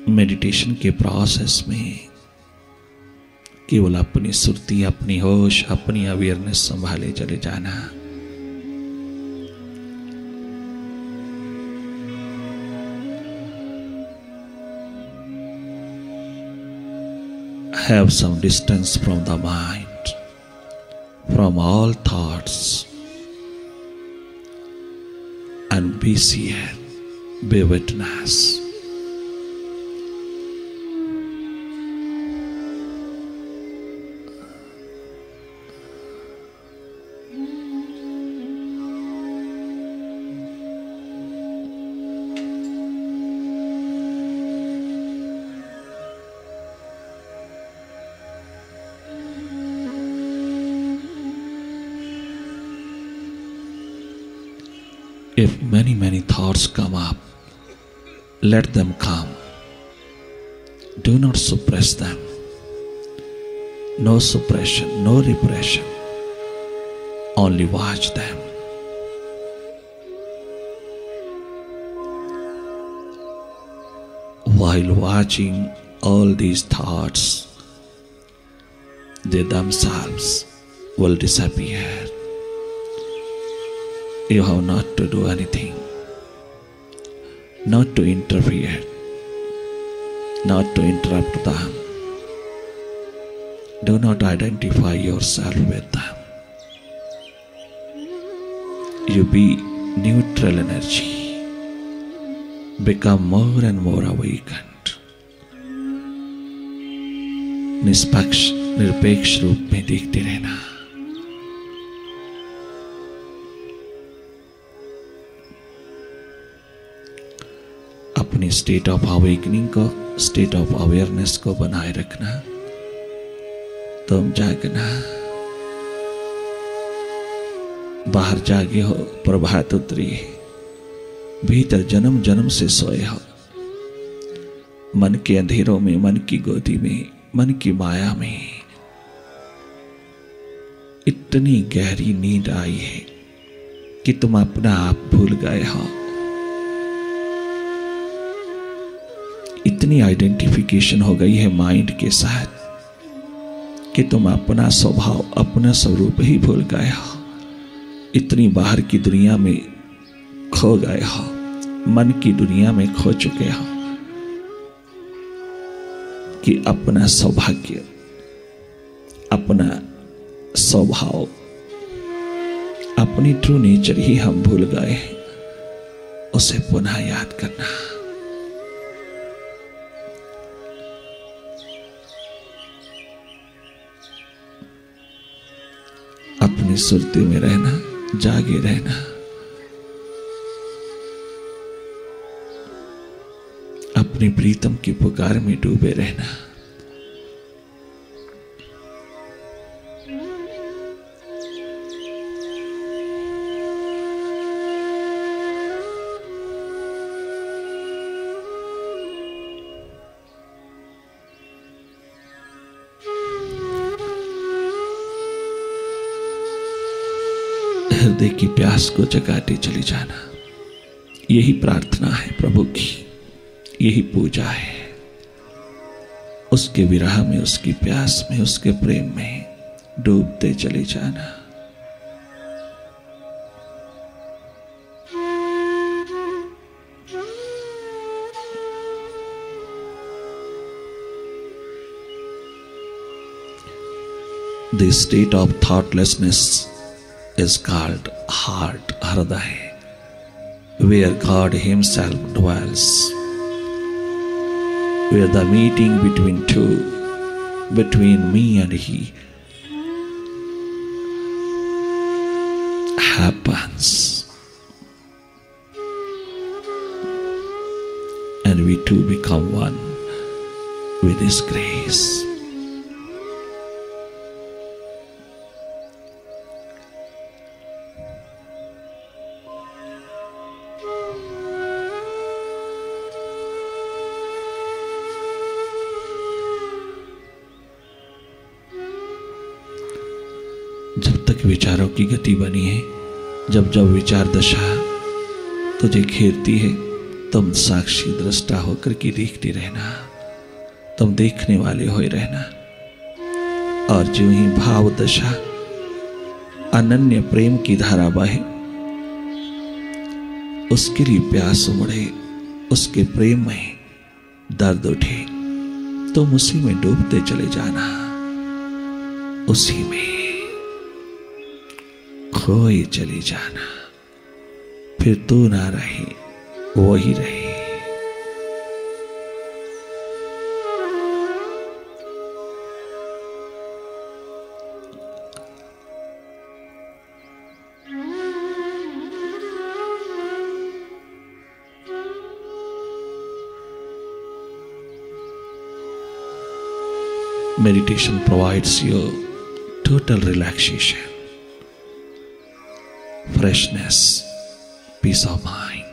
Meditation के process में केवल अपनी सुरती, अपनी होश, अपनी अवेयरनेस संभाले चले जाना। Have some distance from the mind, from all thoughts, and be seer, be witness. If many thoughts come up, let them come. Do not suppress them. No suppression, no repression. Only watch them. While watching all these thoughts, they themselves will disappear. You have not to do anything, not to interfere, not to interrupt them. Do not identify yourself with them. You be neutral energy. Become more and more awakened. निष्पक्ष निरपेक्ष रूप में देखते रहना। अपनी state of awakening को, state of awareness को बनाए रखना। तुम जागना, बाहर जागे हो, प्रभात उतरी है, भीतर जन्म जन्म से सोए हो। मन के अंधेरों में, मन की गोदी में, मन की माया में इतनी गहरी नींद आई है कि तुम अपना आप भूल गए हो। इतनी आइडेंटिफिकेशन हो गई है माइंड के साथ कि तुम अपना स्वभाव, अपना स्वरूप ही भूल गए हो। इतनी बाहर की दुनिया में खो गए हो, मन की दुनिया में खो चुके हो कि अपना सौभाग्य, अपना स्वभाव, अपनी ट्रू नेचर ही हम भूल गए हैं। उसे पुनः याद करना। अपनी सुरती में रहना, जागे रहना। अपनी प्रीतम की पुकार में डूबे रहना। हृदय की प्यास को जगाते चली जाना। यही प्रार्थना है प्रभु की, यही पूजा है। उसके विरह में, उसकी प्यास में, उसके प्रेम में डूबते चले जाना। This state of thoughtlessness is called heart, Hriday, where God Himself dwells, where the meeting between two, between me and He, happens, and we two become one with His grace. जब तक विचारों की गति बनी है, जब जब विचार दशा तुझे घेरती है, तुम साक्षी दृष्टा होकर के देखते रहना, तुम देखने वाले हो रहना। और जो ही भाव दशा अनन्य प्रेम की धारा बहे, उसके लिए प्यास उमड़े, उसके प्रेम में दर्द उठे, तुम उसी में डूबते चले जाना, उसी में खोए चले जाना। फिर तू ना रहे, वही रहे। Meditation provides you total relaxation, freshness, peace of mind,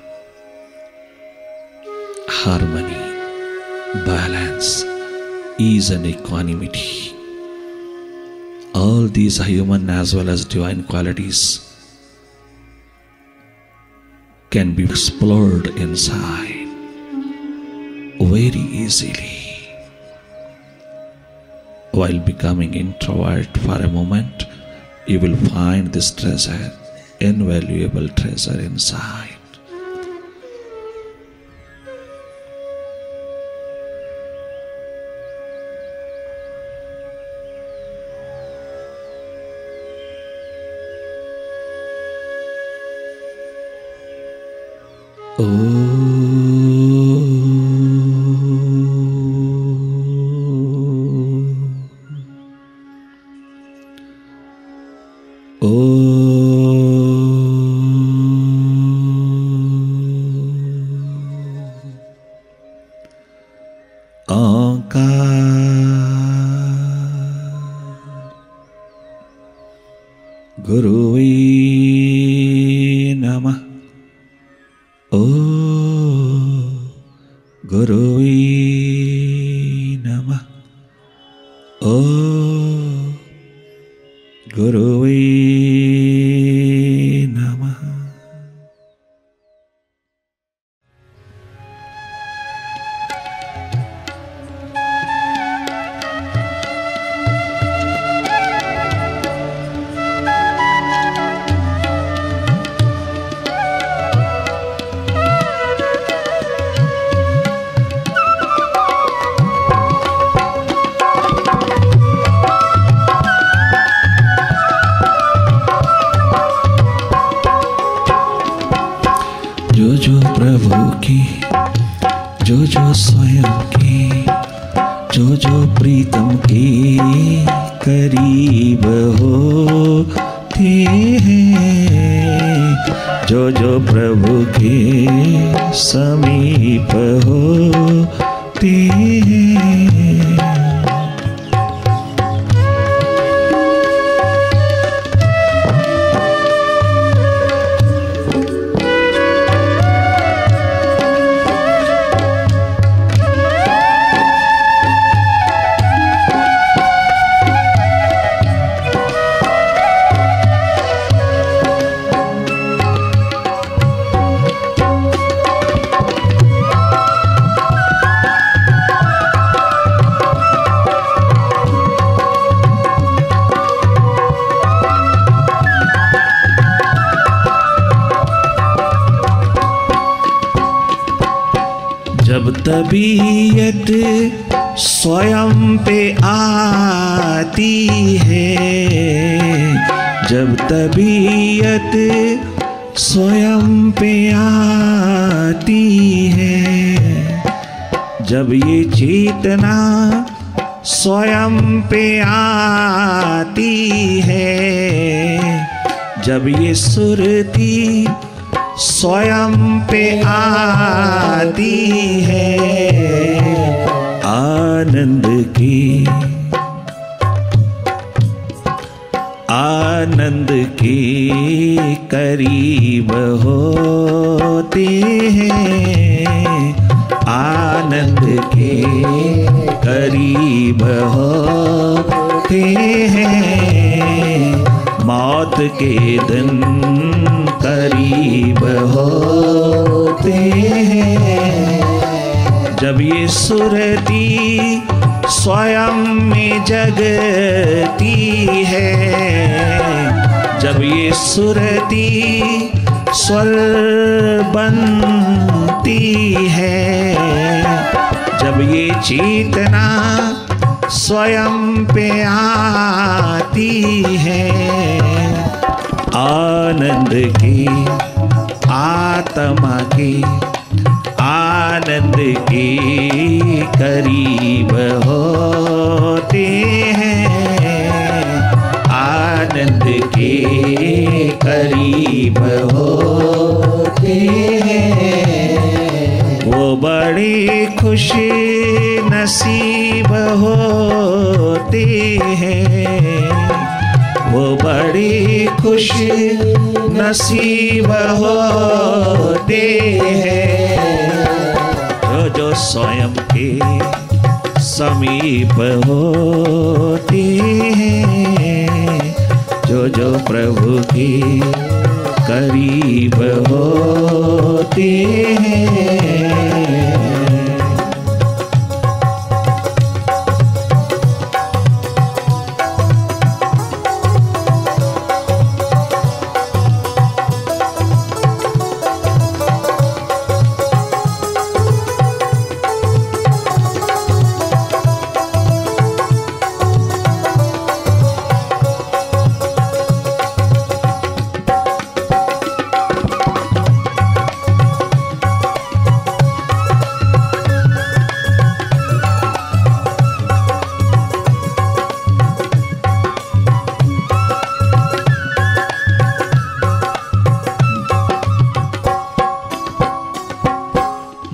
harmony, balance, ease and equanimity. All these are human as well as divine qualities can be explored inside very easily. While becoming introvert for a moment, you will find this treasure, invaluable treasure inside. तबीयत स्वयं पे आती है, जब तबीयत स्वयं पे आती है, जब ये चेतना स्वयं पे आती है, जब ये सुरती स्वयं पे आती है, आनंद के करीब होते हैं, आनंद के करीब होते हैं, मौत के दिन करीब होते हैं। सुरती स्वयं में जगती है, जब ये सुरती स्वर बनती है, जब ये चेतना स्वयं पे आती है, आनंद की आत्मा के आनंद के करीब होते हैं, आनंद के करीब होते हैं, वो बड़े खुश नसीब होते हैं, वो बड़े खुश नसीब होते हैं, जो स्वयं के समीप होते हैं, जो प्रभु के करीब होते हैं।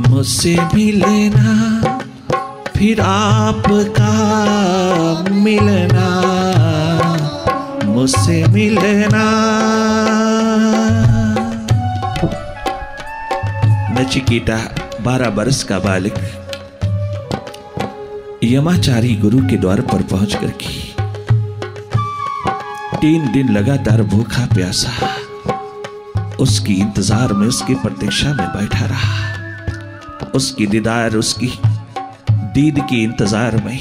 मुझसे मिलना फिर आपका मिलना, मुझसे मिलना। नचिकेता 12 वर्ष का बालक यमाचारी गुरु के द्वार पर पहुंच करके 3 दिन लगातार भूखा प्यासा उसकी इंतजार में, उसकी प्रतीक्षा में बैठा रहा, उसकी दीदार, उसकी दीद की इंतजार में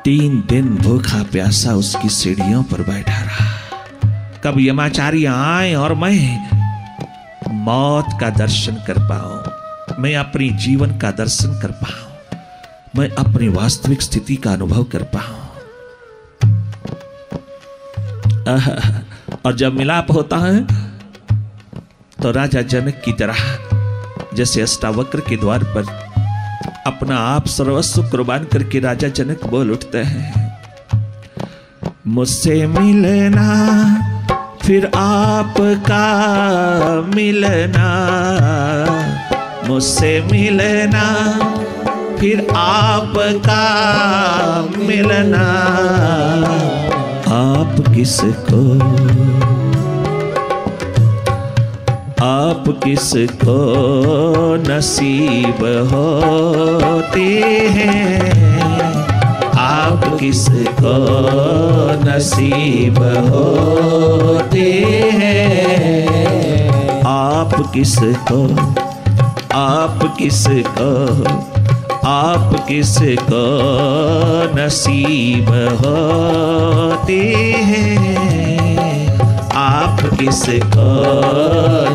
3 दिन भूखा प्यासा उसकी सीढ़ियों पर बैठा रहा। कब यमाचारी आए और मैं मौत का दर्शन कर पाऊं, मैं अपनी जीवन का दर्शन कर पाऊं, मैं अपनी वास्तविक स्थिति का अनुभव कर पाऊं। और जब मिलाप होता है तो राजा जनक की तरह जैसे अष्टावक्र के द्वार पर अपना आप सर्वस्व कुर्बान करके राजा जनक बोल उठते हैं, मुझसे मिलना फिर आपका मिलना, मुझसे मिलना फिर आपका मिलना। आप किसको नसीब होते हैं, आप किसको नसीब होते हैं, आप किसको नसीब होते हैं, आप किसको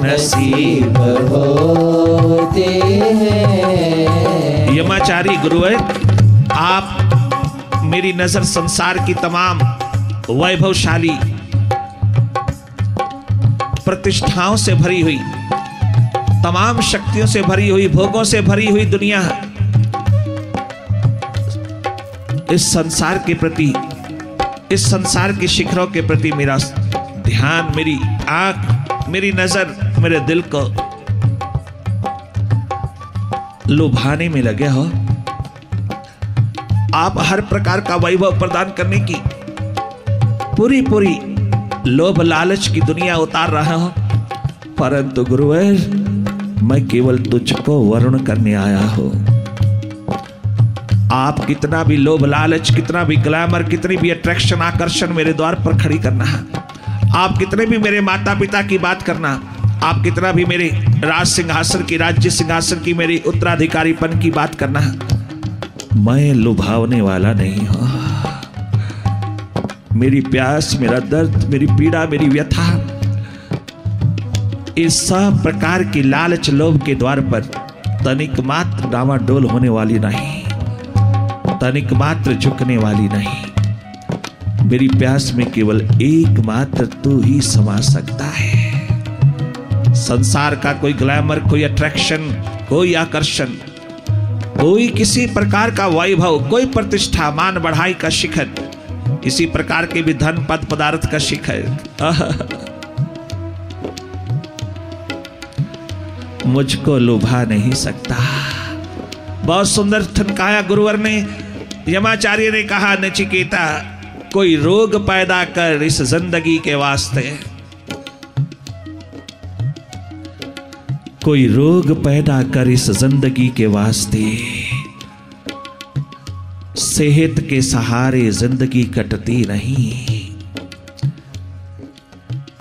नसीब होते हैं। यमाचारी गुरुवर, आप मेरी नजर संसार की तमाम वैभवशाली प्रतिष्ठाओं से भरी हुई, तमाम शक्तियों से भरी हुई, भोगों से भरी हुई दुनिया, इस संसार के प्रति, इस संसार के शिखरों के प्रति मेरा ध्यान, मेरी आंख, मेरी नजर, मेरे दिल को लुभाने में लगे हो। आप हर प्रकार का वैभव प्रदान करने की पूरी लोभ लालच की दुनिया उतार रहे हो, परंतु गुरुवर मैं केवल तुझको वर्ण करने आया हूं। आप कितना भी लोभ लालच, कितना भी ग्लैमर, कितनी भी अट्रैक्शन, आकर्षण मेरे द्वार पर खड़ी करना है, आप कितने भी मेरे माता पिता की बात करना, आप कितना भी मेरे राज सिंहासन की, राज्य सिंहासन की, मेरी उत्तराधिकारीपन की बात करना। मैं लुभावने वाला नहीं हूं। मेरी प्यास, मेरा दर्द, मेरी पीड़ा, मेरी व्यथा, इस सब प्रकार की लालच लोभ के द्वार पर तनिक मात्र डामाडोल होने वाली नहीं, तनिक मात्र झुकने वाली नहीं। मेरी प्यास में केवल एकमात्र तू ही समा सकता है। संसार का कोई ग्लैमर, कोई अट्रैक्शन, कोई आकर्षण, कोई किसी प्रकार का वैभव, कोई प्रतिष्ठा, मान बढ़ाई का शिखर, किसी प्रकार के भी धन पद पदार्थ का शिखर मुझको लुभा नहीं सकता। बहुत सुंदर ठनकाया गुरुवर ने। यमाचार्य ने कहा, नचिकेता कोई रोग पैदा कर इस जिंदगी के वास्ते, कोई रोग पैदा कर इस जिंदगी के वास्ते। सेहत के सहारे जिंदगी कटती नहीं।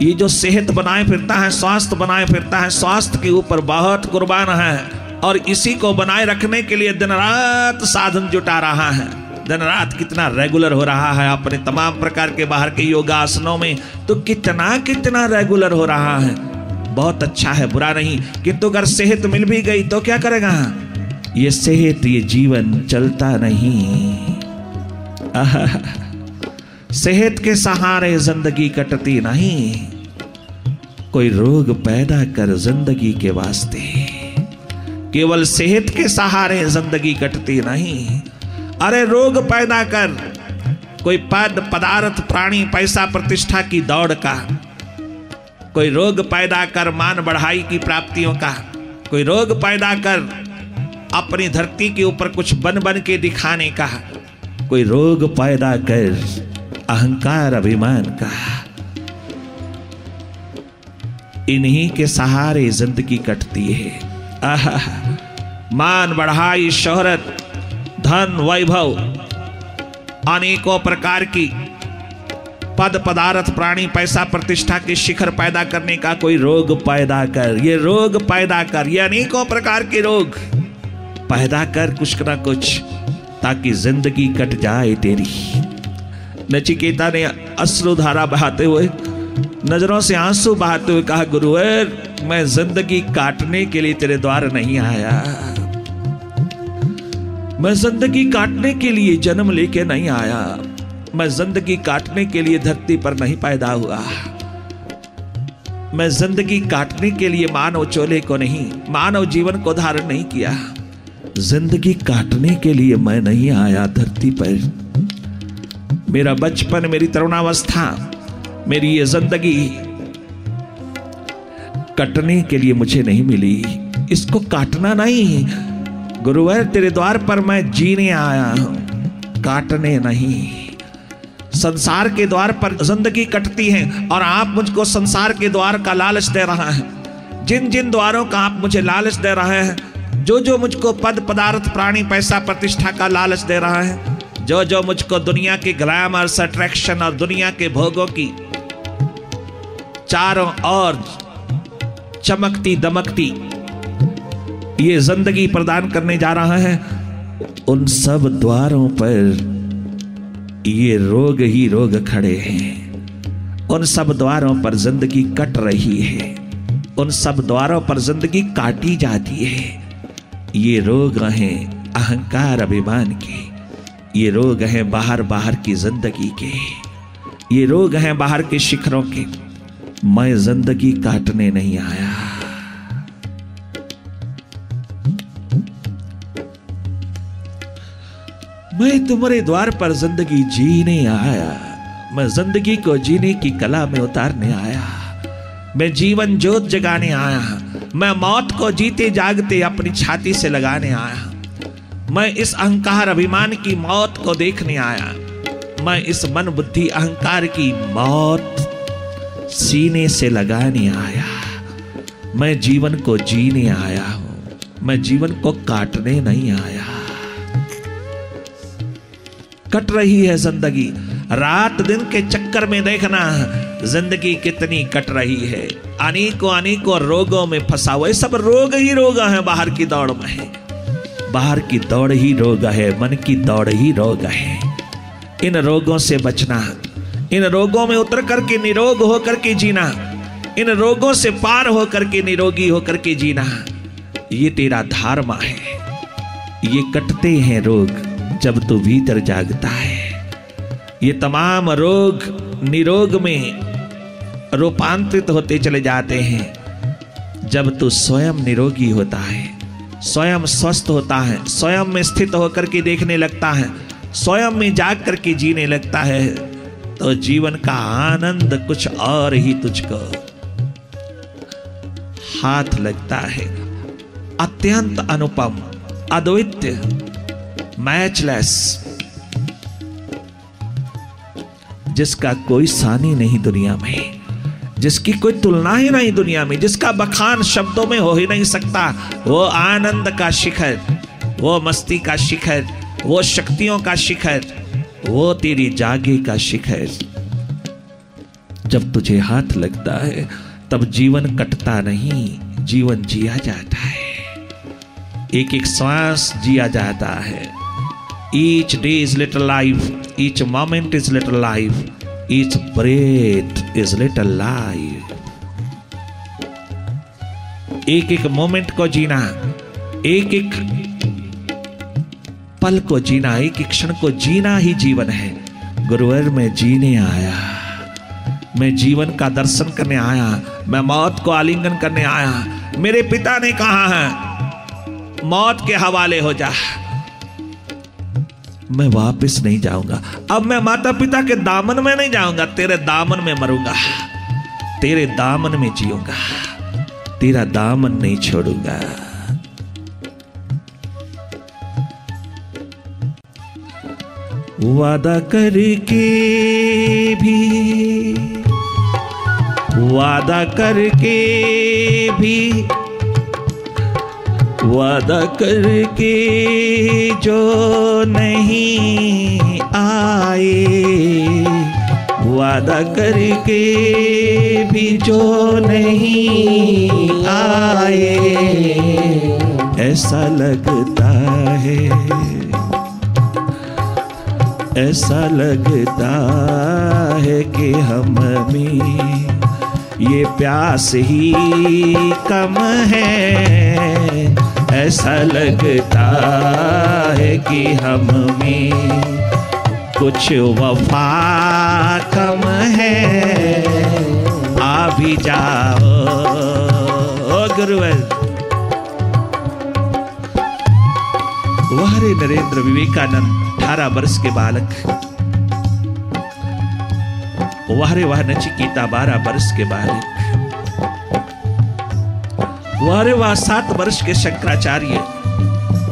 ये जो सेहत बनाए फिरता है, स्वास्थ्य बनाए फिरता है, स्वास्थ्य के ऊपर बहुत कुर्बान है और इसी को बनाए रखने के लिए दिन रात साधन जुटा रहा है। दिन रात कितना रेगुलर हो रहा है अपने तमाम प्रकार के बाहर के योगासनों में, तो कितना कितना रेगुलर हो रहा है। बहुत अच्छा है, बुरा नहीं, किंतु अगर सेहत मिल भी गई तो क्या करेगा? ये सेहत, ये जीवन चलता नहीं। सेहत के सहारे जिंदगी कटती नहीं। कोई रोग पैदा कर जिंदगी के वास्ते। केवल सेहत के सहारे जिंदगी कटती नहीं। अरे रोग पैदा कर, कोई पद पदार्थ प्राणी पैसा प्रतिष्ठा की दौड़ का, कोई रोग पैदा कर मान बढ़ाई की प्राप्तियों का, कोई रोग पैदा कर अपनी धरती के ऊपर कुछ बन बन के दिखाने का, कोई रोग पैदा कर अहंकार अभिमान का। इन्हीं के सहारे जिंदगी कटती है। आहा, मान बढ़ाई, शोहरत, धन, वैभव, अनेकों प्रकार की पद पदार्थ प्राणी पैसा प्रतिष्ठा के शिखर पैदा करने का कोई रोग पैदा कर। ये रोग पैदा कर, ये अनेकों प्रकार के रोग पैदा कर कुछ ना कुछ, ताकि जिंदगी कट जाए तेरी। नचिकेता ने अश्रुधारा बहाते हुए, नजरों से आंसू बहाते हुए कहा, गुरुवर मैं जिंदगी काटने के लिए तेरे द्वार नहीं आया। मैं जिंदगी काटने के लिए जन्म लेके नहीं आया। मैं जिंदगी काटने के लिए धरती पर नहीं पैदा हुआ। मैं जिंदगी काटने के लिए मानव चोले को नहीं, मानव जीवन को धारण नहीं किया। जिंदगी काटने के लिए मैं नहीं आया धरती पर। मेरा बचपन, मेरी तरुणावस्था, मेरी ये जिंदगी कटने के लिए मुझे नहीं मिली। इसको काटना नहीं। गुरुवर तेरे द्वार पर मैं जीने आया हूं, काटने नहीं। संसार के द्वार पर जिंदगी कटती है और आप मुझको संसार के द्वार का लालच दे रहा है। जिन जिन द्वारों का आप मुझे लालच दे रहे हैं, जो जो मुझको पद पदार्थ प्राणी पैसा प्रतिष्ठा का लालच दे रहा है, जो जो मुझको दुनिया के ग्लैमर्स, अट्रैक्शन और दुनिया के भोगों की चारों ओर चमकती दमकती ये जिंदगी प्रदान करने जा रहा है, उन सब द्वारों पर ये रोग ही रोग खड़े हैं। उन सब द्वारों पर जिंदगी कट रही है। उन सब द्वारों पर जिंदगी काटी जाती है। ये रोग हैं अहंकार अभिमान के। ये रोग हैं बाहर बाहर की जिंदगी के। ये रोग हैं बाहर के शिखरों के। मैं जिंदगी काटने नहीं आया। मैं तुम्हारे द्वार पर जिंदगी जीने आया। मैं जिंदगी को जीने की कला में उतारने आया। मैं जीवन ज्योत जगाने आया। मैं मौत को जीते जागते अपनी छाती से लगाने आया। मैं इस अहंकार अभिमान की मौत को देखने आया। मैं इस मन बुद्धि अहंकार की मौत सीने से लगाने आया। मैं जीवन को जीने आया हूं। मैं जीवन को काटने नहीं आया। कट रही है जिंदगी। रात दिन के चक्कर में देखना जिंदगी कितनी कट रही है, अनेकों रोगों में फंसा हुआ। ये सब रोग ही रोग है, बाहर की दौड़ में है, बाहर की दौड़ ही रोग है, मन की दौड़ ही रोग है। इन रोगों से बचना, इन रोगों में उतर करके निरोग होकर के जीना, इन रोगों से पार होकर के निरोगी होकर के जीना, ये तेरा धर्म है। ये कटते हैं रोग जब तू भीतर जागता है। ये तमाम रोग निरोग में रूपांतरित होते चले जाते हैं जब तू स्वयं निरोगी होता है, स्वयं स्वस्थ होता है, स्वयं में स्थित होकर के देखने लगता है, स्वयं में जाग करके जीने लगता है, तो जीवन का आनंद कुछ और ही तुझको हाथ लगता है। अत्यंत अनुपम, अद्वितीय, मैचलेस, जिसका कोई सानी नहीं दुनिया में, जिसकी कोई तुलना ही नहीं दुनिया में, जिसका बखान शब्दों में हो ही नहीं सकता। वो आनंद का शिखर, वो मस्ती का शिखर, वो शक्तियों का शिखर, वो तेरी जागे का शिखर। जब तुझे हाथ लगता है तब जीवन कटता नहीं, जीवन जिया जाता है, एक एक श्वास जिया जाता है। Each day is little life, each moment is little life, each breath is little life. एक एक मोमेंट को जीना, एक एक पल को जीना, एक एक क्षण को जीना ही जीवन है। गुरुवर मैं जीने आया, मैं जीवन का दर्शन करने आया, मैं मौत को आलिंगन करने आया। मेरे पिता ने कहा है मौत के हवाले हो जा, मैं वापस नहीं जाऊंगा। अब मैं माता पिता के दामन में नहीं जाऊंगा, तेरे दामन में मरूंगा, तेरे दामन में जीऊंगा, तेरा दामन नहीं छोड़ूंगा। वादा करके भी, वादा करके भी, वादा करके जो नहीं आए, वादा करके भी जो नहीं आए, ऐसा लगता है, ऐसा लगता है कि हम में ये प्यास ही कम है, ऐसा लगता है कि हम में कुछ वफा कम है। आ भी जाओ गुरुवर। वारे नरेंद्र विवेकानंद 18 वर्ष के बालक, वारे वाह नचिकेता 12 वर्ष के बालक, वारे वाह 7 वर्ष के शंकराचार्य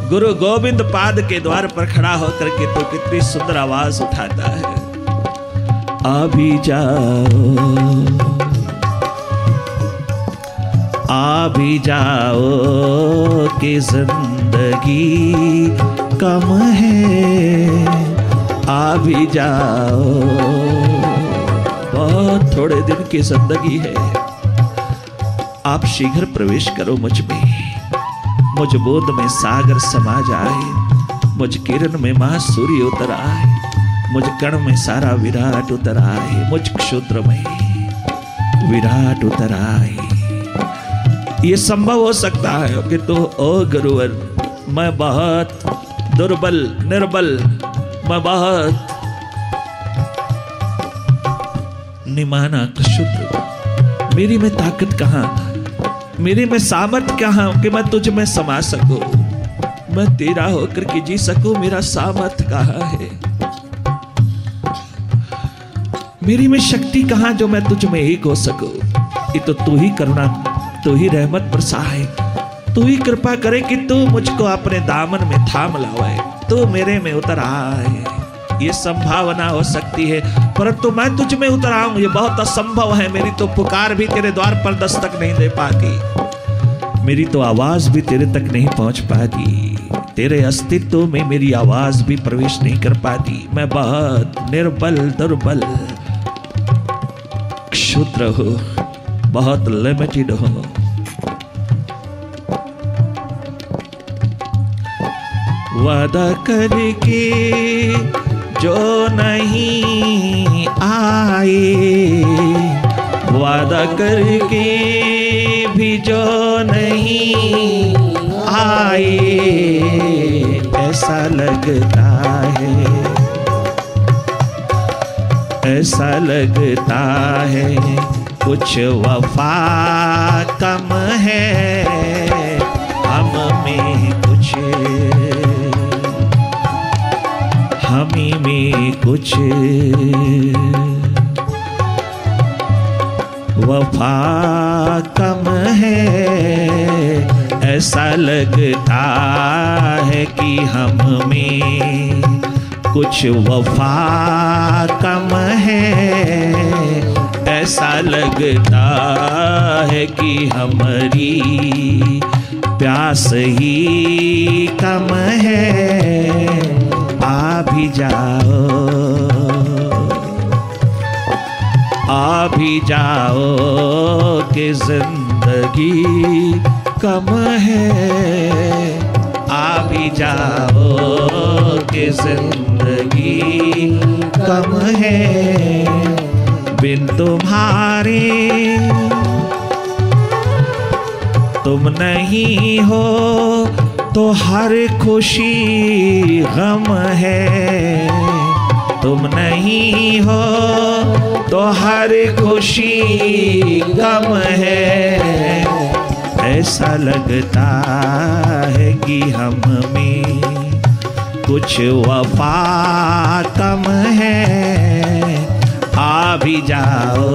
गुरु गोविंद पाद के द्वार पर खड़ा होकर के तो कितनी सुंदर आवाज उठाता है, आ भी जाओ, आ भी जाओ कि जिंदगी कम है, आ भी जाओ, बहुत थोड़े दिन की जिंदगी है। आप शीघ्र प्रवेश करो मुझ में, मुझ बोध में सागर समा जाए, मुझ किरण में मां सूर्य उतर आए, मुझ कण में सारा विराट उतर आए, मुझ क्षुद्र में विराट उतर आए। ये संभव हो सकता है कि तो ओ गुरुवर मैं बहुत दुर्बल निर्बल, मैं बहुत निमाना क्षुद्र, मेरी में ताकत कहां, मेरे में सामर्थ कहां कि मैं तुझ में समा सकूं, मैं तेरा होकर के जी सकूं, मेरा सामर्थ कहां है, मेरी में शक्ति कहां जो मैं तुझ में एक हो सकूं। ये तो तू ही करुणा, तू ही रहमत बरसाए, तू ही कृपा करे कि तू मुझको अपने दामन में थाम लावे, तू मेरे में उतर आए। ये संभावना हो सकती है, परंतु मैं तुझ में उतर आऊं ये बहुत असंभव है। मेरी तो पुकार भी तेरे द्वार पर दस्तक नहीं दे पाती, मेरी तो आवाज भी तेरे तक नहीं पहुंच पाती, तेरे अस्तित्व में मेरी आवाज भी प्रवेश नहीं कर पाती। मैं बहुत निर्बल दुर्बल क्षुद्र हो, बहुत लिमिटेड हो। वादा करके जो नहीं आए, वादा करके भी जो नहीं आए, ऐसा लगता है, ऐसा लगता है कुछ वफा कम है हम में, कुछ हमी में कुछ वफा कम है। ऐसा लगता है कि हम में कुछ वफा कम है। ऐसा लगता है कि हमारी प्यास ही कम है। आ भी जाओ, आ भी जाओ कि जिंदगी कम है। आ भी जाओ कि जिंदगी कम है। बिन तुम्हारे तुम नहीं हो तो हर खुशी गम है। तुम नहीं हो तो हर खुशी गम है। ऐसा लगता है कि हम में कुछ वफा कम है। आ भी जाओ,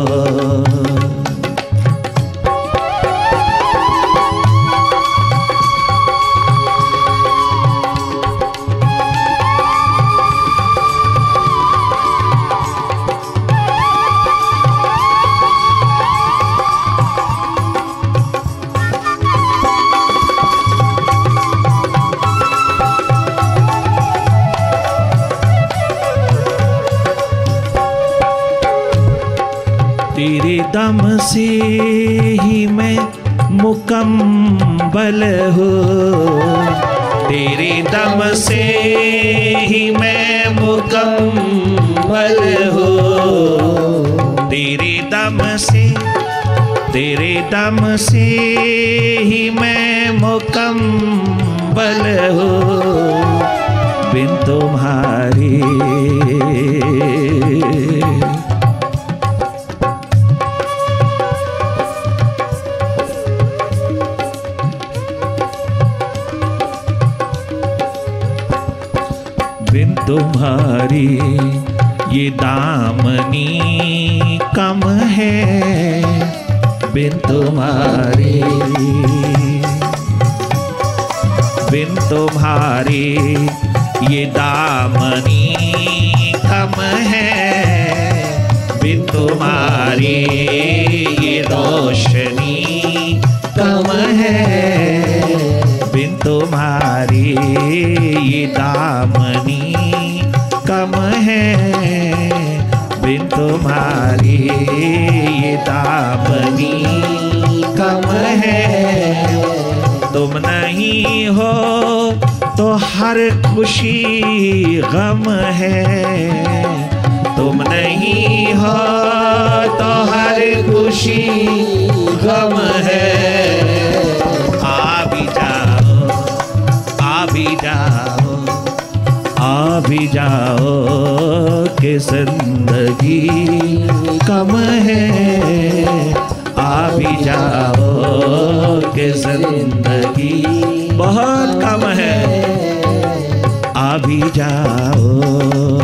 तेरे दम से ही मैं मुकम्मल हूँ। तेरे दम से ही मैं मुकम्मल हूँ। तेरे दम से ही मैं मुकम्मल हूँ। बिन तुम्हारे बिन तुम्हारी ये दामनी कम है। बिन तुम्हारी, बिन तुम्हारी ये दामनी कम है। बिन तुम्हारी ये रोशनी कम है। बिन तुम्हारी ये दामनी कम है। बिन तुम्हारी ये दामनी कम है। तुम नहीं हो तो हर खुशी गम है। तुम नहीं हो तो हर खुशी गम है। आ भी जाओ, आ भी जाओ, आ भी जाओ कि जिंदगी कम है। आ भी जाओ कि जिंदगी बहुत कम है। आ भी जाओ।